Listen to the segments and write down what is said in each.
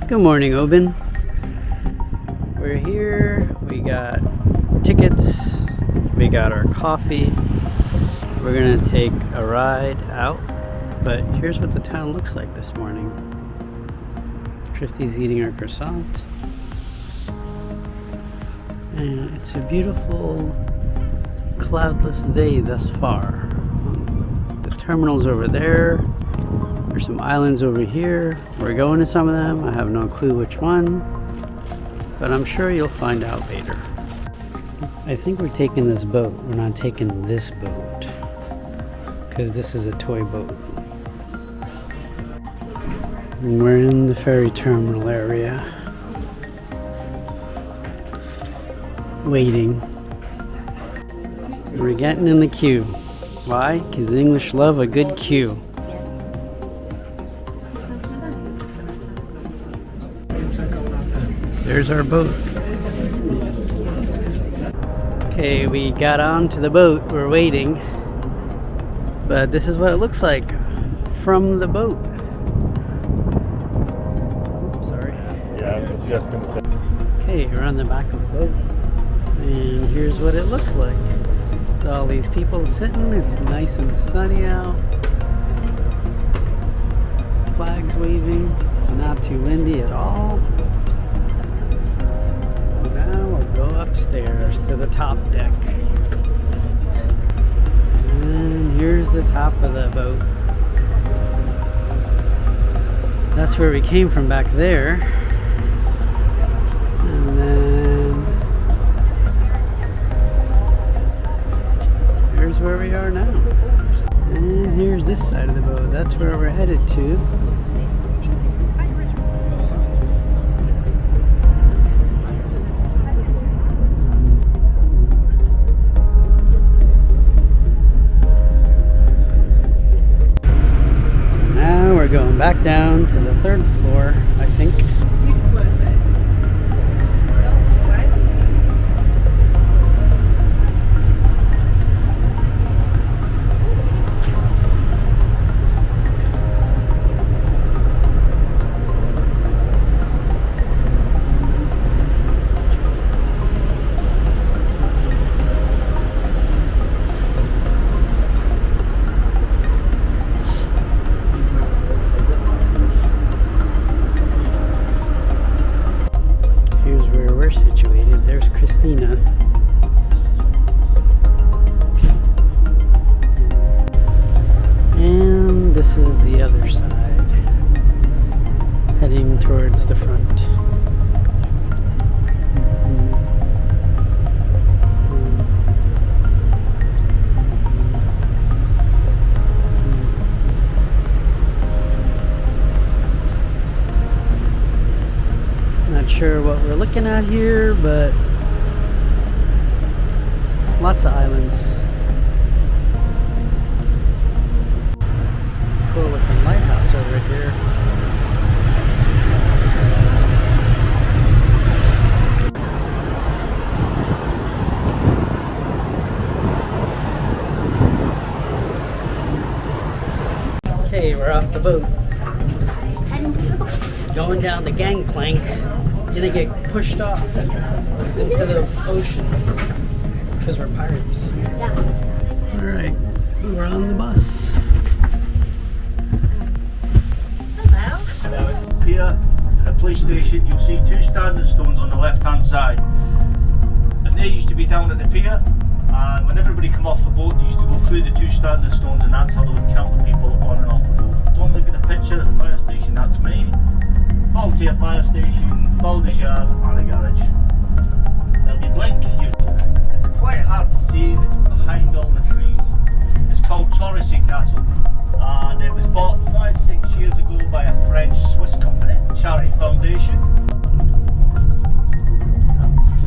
Good morning, Oban. We're here. We got tickets. We got our coffee. We're gonna take a ride out. But here's what the town looks like this morning. Tristy's eating her croissant. And it's a beautiful cloudless day thus far. The terminal's over there. There's some islands over here. We're going to some of them. I have no clue which one, but I'm sure you'll find out later. I think we're taking this boat. We're not taking this boat because this is a toy boat. And we're in the ferry terminal area, waiting. We're getting in the queue. Why? Because the English love a good queue. There's our boat. Okay, we got onto the boat. We're waiting. But this is what it looks like from the boat. Oops, sorry. Yeah, I was just going to say. Okay, we're on the back of the boat. And here's what it looks like. With all these people sitting. It's nice and sunny out. Flags waving. Not too windy at all. Go upstairs to the top deck. And here's the top of the boat. That's where we came from back there. And then here's where we are now. And here's this side of the boat. That's where we're headed to. Going back down to the third floor, I think. You just want to say. And this is the other side, heading towards the front. Not sure what we're looking at here, but lots of islands. Cool looking lighthouse over here. Okay, we're off the boat. Going down the gangplank. Gonna get pushed off into the ocean. Because we're pirates. Yeah. Alright, we're on the bus. Hello. Hello. Here at the police station, you'll see two standing stones on the left hand side. And they used to be down at the pier. And when everybody come off the boat, they used to go through the two standing stones, and that's how they would count the people on and off the boat. Don't look at the picture at the fire station, that's me. Volunteer fire station, Boulders Yard, and a garage. Now if you blink, it's quite hard to see behind all the trees. It's called Torresey Castle, and it was bought 5-6 years ago by a French-Swiss company, Charity Foundation.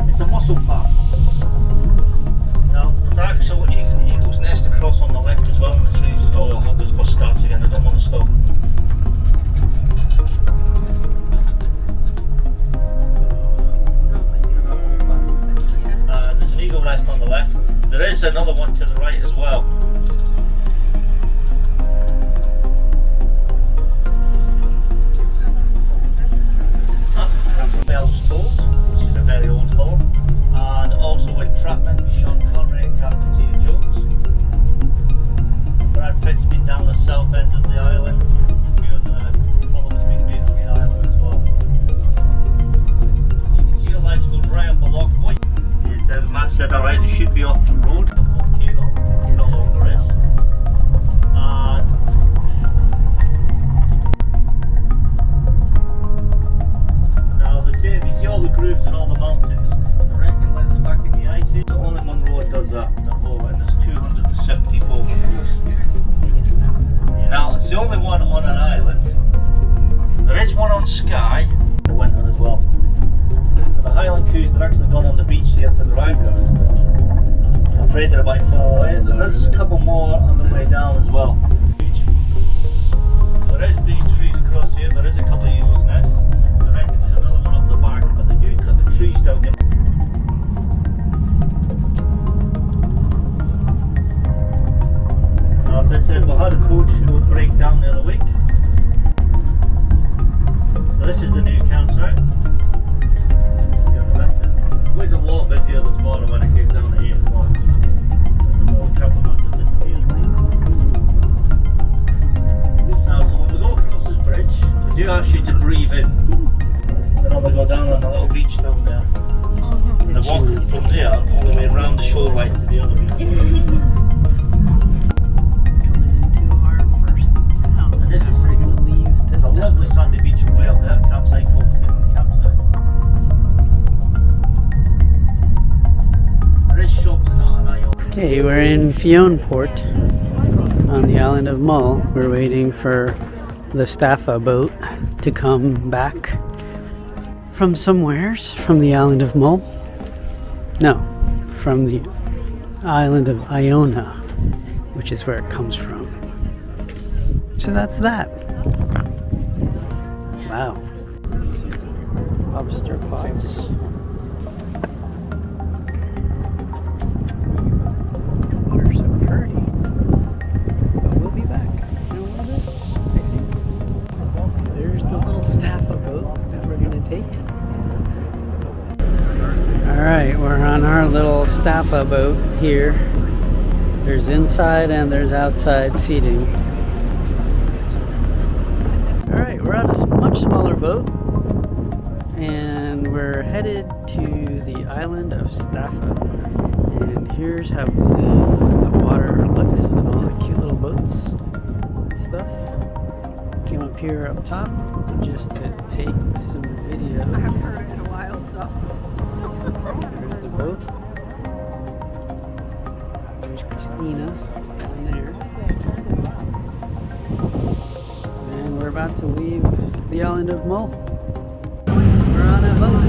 It's a mussel park. Now there's actual eagle's nest across on the left as well in the trees. Oh, I hope this bus starts again, I don't want to stop. There's an eagle nest on the left. There is another one to the right as well. mountains. I reckon when it's back in the ice age, only one road does that, the whole, and there's 274 roads. Now, it's the only one on an island. There is one on Skye in the winter as well. So the Highland crews, they're actually gone on the beach here to the right. I'm afraid they're about to fall away. There's a couple more on the way down as well. So there is these trees across here, there is a couple of eagles' nests. I reckon there's another one up the back, but they do cut the trees down here. As I said, we had a coach who would break down the other week. So this is the new campsite. It was a lot busier this morning when I came down at 8 o'clock. All the campers had disappeared. Now, so when we go across this bridge, we do ask you to breathe in. Then we go down on the little beach down there. And the walk from there all the way around the shoreline to the other beach. It's a lovely sandy beach in Wales there, campsite called Fingal campsite. There is shops in that, and Iona. Okay, we're in Fiona Port on the Island of Mull. We're waiting for the Staffa boat to come back from somewheres, from the Island of Mull. No, from the Island of Iona, which is where it comes from. So that's that. Wow. Lobster pots. They're so pretty. But we'll be back in a little bit, I think. There's the little Staffa boat that we're gonna take. Alright, we're on our little Staffa boat here. There's inside and there's outside seating. Alright, we're on a much smaller boat and we're headed to the Island of Staffa. And here's how blue the water looks and all the cute little boats and stuff. Came up here up top just to take some video. I haven't heard it in a while, so. There's the boat. There's Christina down there. And we're about to leave the Island of Mull. We're on a boat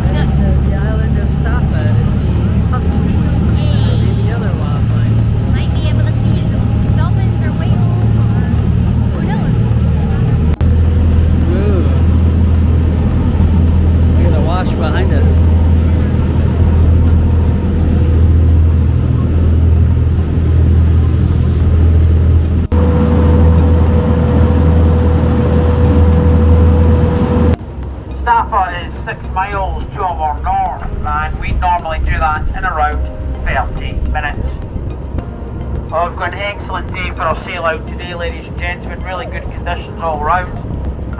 headed to the Island of Staffa to see puffins and maybe other wildlife. Might be able to see some dolphins or whales or who knows. Ooh. Look at the wash behind us. Staffa is 6 miles to our north, and we normally do that in around 30 minutes. Well, we've got an excellent day for our sail out today, ladies and gentlemen. Really good conditions all round,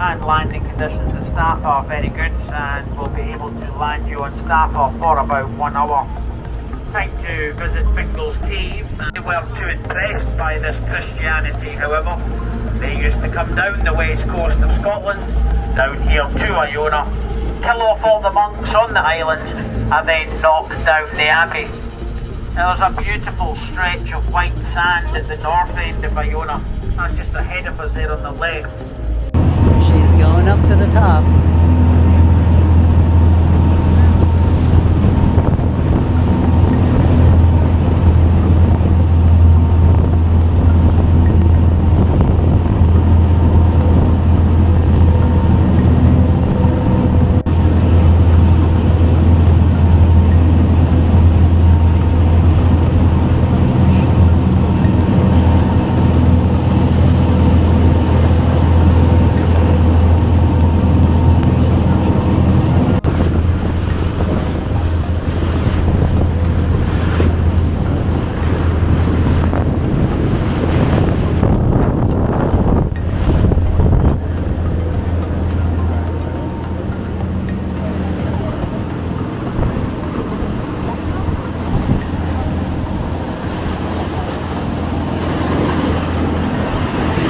and landing conditions at Staffa are very good, and we'll be able to land you on Staffa for about 1 hour. Time to visit Fingal's cave. They weren't too impressed by this Christianity, however. They used to come down the west coast of Scotland, down here to Iona, kill off all the monks on the island, and then knock down the abbey. Now there's a beautiful stretch of white sand at the north end of Iona. That's just ahead of us there on the left. She's going up to the top.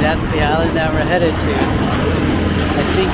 That's the island that we're headed to, I think.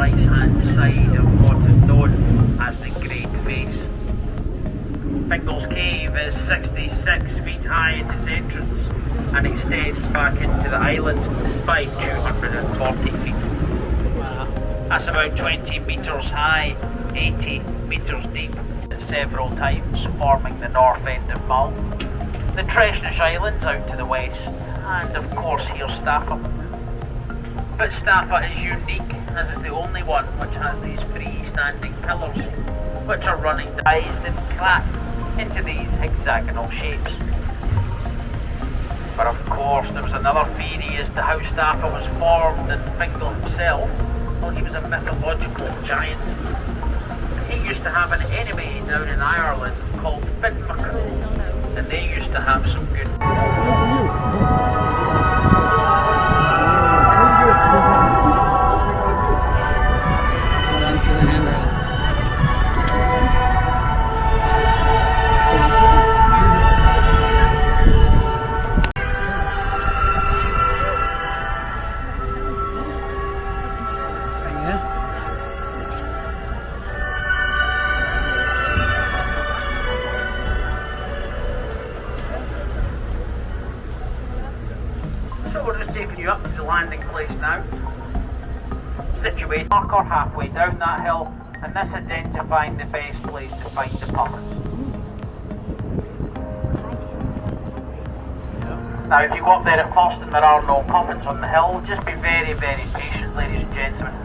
right hand side of what is known as the Great Face. Fingal's Cave is 66 feet high at its entrance and extends back into the island by 240 feet. Wow. That's about 20 metres high, 80 metres deep, several times forming the north end of Mull. The Tresnish Islands out to the west, and of course here's Staffa. But Staffa is unique as it's the only one which has these freestanding pillars, which are running dised and cracked into these hexagonal shapes. But of course there was another theory as to how Staffa was formed, and Fingal himself, well, he was a mythological giant. He used to have an enemy down in Ireland called Fingal, and they used to have some good... So we're just taking you up to the landing place now. Situated marker halfway down that hill, and this identifying the best place to find the puffins. Now if you go up there at first and there are no puffins on the hill, just be very, very patient, ladies and gentlemen.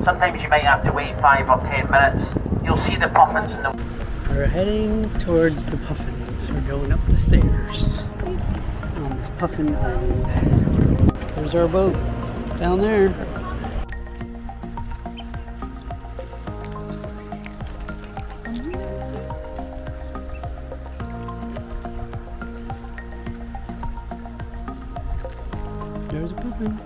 Sometimes you might have to wait 5 or 10 minutes. You'll see the puffins in the... We're heading towards the puffins. We're going up the stairs on this puffin island. There's our boat down there. There's a puffin.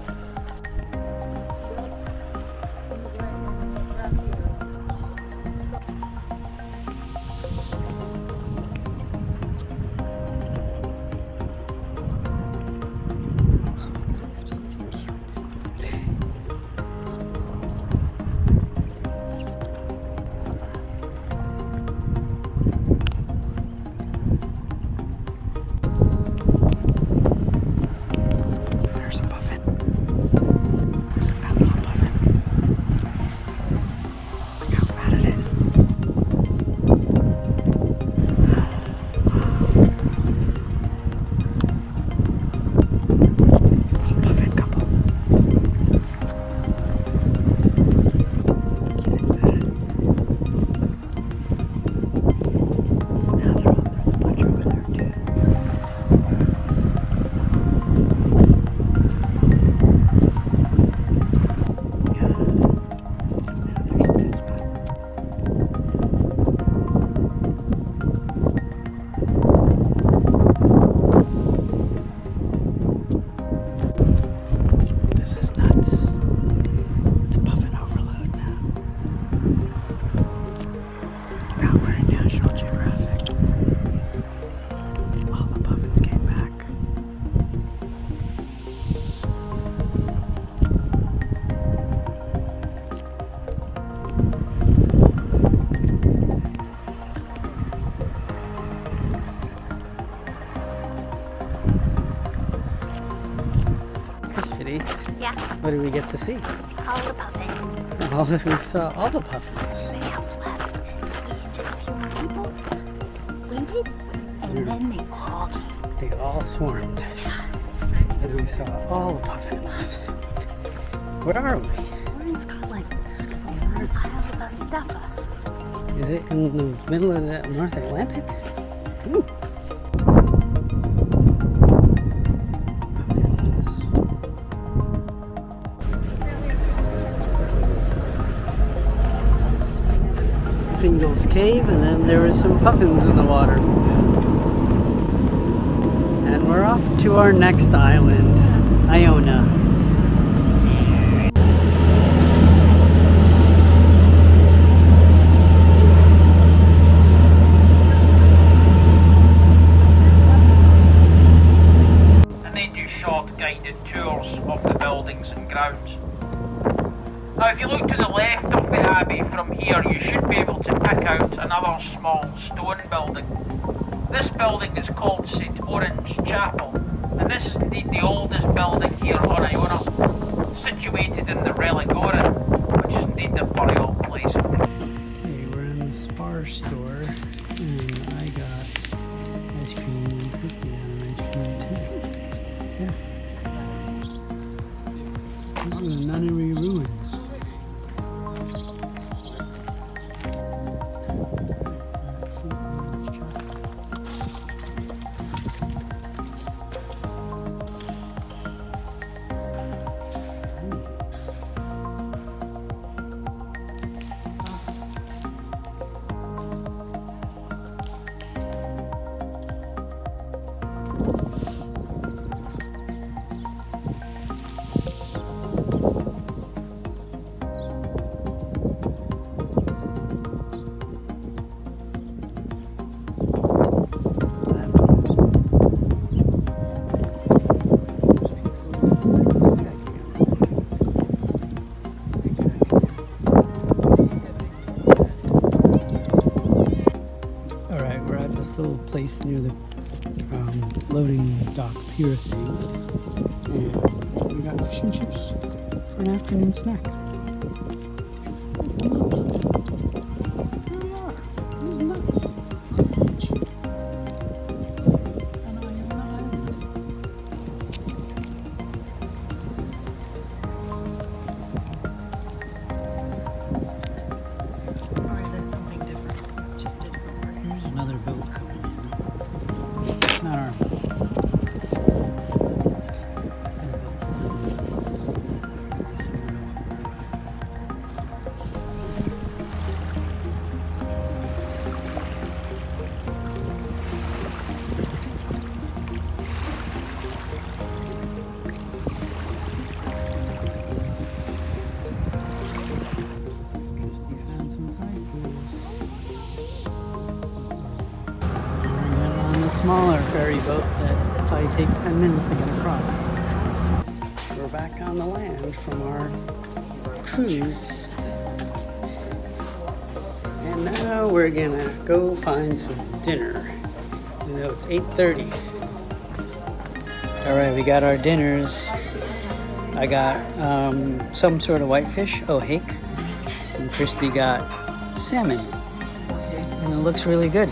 Yeah, What did we get to see? all the puffins. We saw all the puffins. Nobody else left. And just a few more people waited, and then they all came. They all swarmed. And we saw all the puffins. Where are we? We're in Scotland. On the Isle of Staffa. Is it in the middle of the North Atlantic? Ooh. Fingal's Cave, and then there was some puffins in the water. And we're off to our next island, Iona. And they do short guided tours of the buildings and grounds. Now if you look to the left from here, you should be able to pick out another small stone building. This building is called St. Orange Chapel, and this is indeed the oldest building here on Iona, situated in the Religoran, which is indeed the burial place of the... Okay, we're in the Spar store, and I got ice cream, and Christy got an ice cream too. Yeah. These are the nunnery ruins. Little place near the loading dock pier thing, and we got fish and chips for an afternoon snack. Here we are. These nuts. Or is it something different? Just a different word. There's another boat coming in. Not our boat. Christy found some tide pools. On the smaller ferry boat that probably takes 10 minutes to get across. We're back on the land from our cruise. And now we're gonna go find some dinner. You know, it's 8:30. All right, we got our dinners. I got some sort of whitefish, hake, and Christy got salmon. And it looks really good.